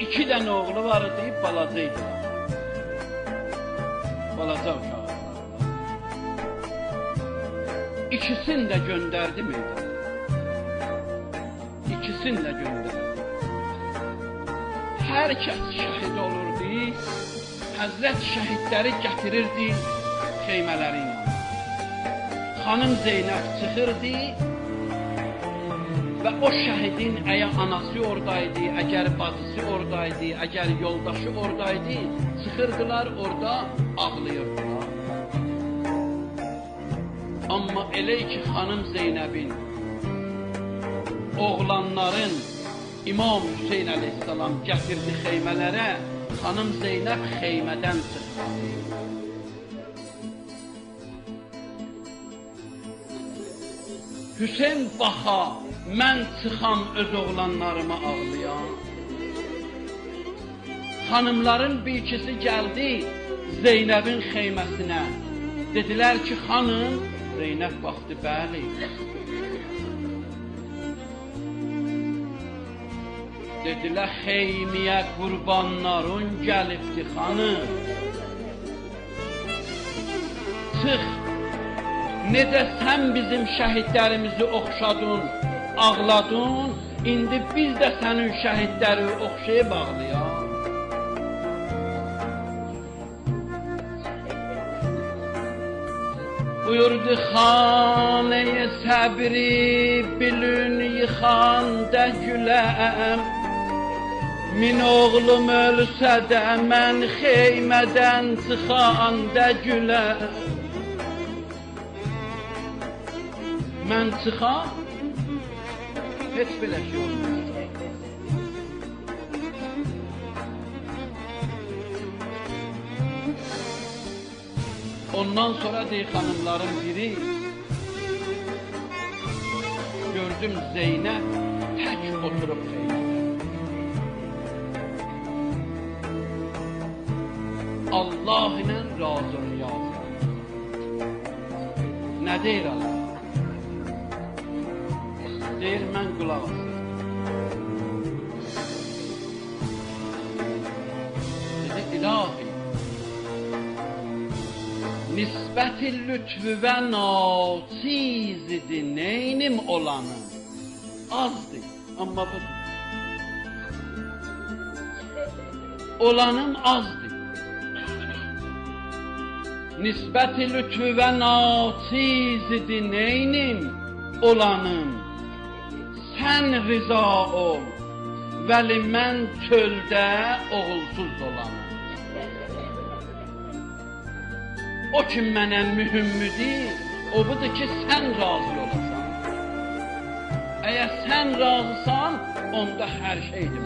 2 dənə oğlu var idi, balaca idi. Balaca uşaq. İkisini də göndərdi meydana. İkisini də göndərdi. Hər kəs şəhid olurdu, Həzrət şəhidləri gətirirdi xeymələri ilə. Xanım Zeynəb çıxırdı və o şəhidin əgər anası oradaydı, əgər bacısı oradaydı, əgər yoldaşı oradaydı, çıxırdılar orada ağlayırdılar. Amma elə ki xanım Zeynəbin oğlanların İmam Hüseyin əleyhissalam gətirdi xeymələrə, xanım Zeynəb xeymədən çıxdı. Hüseyin baxa, mən çıxam öz oğlanlarıma ağlayan. Xanımların bir ikisi gəldi Zeynəbin xeyməsinə. Dedilər ki, xanım, Zeynəb baxdı, bəli. Dedilər, xeymiyə qurbanların gəlibdi, xanım. Çıx, necə sən bizim şəhidlərimizi oxşadın, ağladın, indi biz də sənin şəhidləri oxşayıb ağlayaq. Buyurdu, xanə-i səbri bilün yıxanda güləm, min oğlum ölsə də mən xeymədən çıxanda güləm. Mən çıxam, heç belə şey olmaz. Ondan sonra deyir xanımların biri, gördüm Zeynəb tək oturub xeymədə. Allah ilə razı riyazı. Nə deyir Allah? Deyir, mən qulaq asım. Dedi, ilahi, nisbət-i lütfü və naçizdir, neynim olanı? Azdır, amma budur. Olanım azdır. Nisbət-i lütfü və naçizdir, neynim olanım? Sən rıza ol, vəli mən çöldə oğulsuz dolanım. O ki mənə mühümmidir, o budur ki, sən razı olasan. Əgər sən razısan, onda hər şeydir.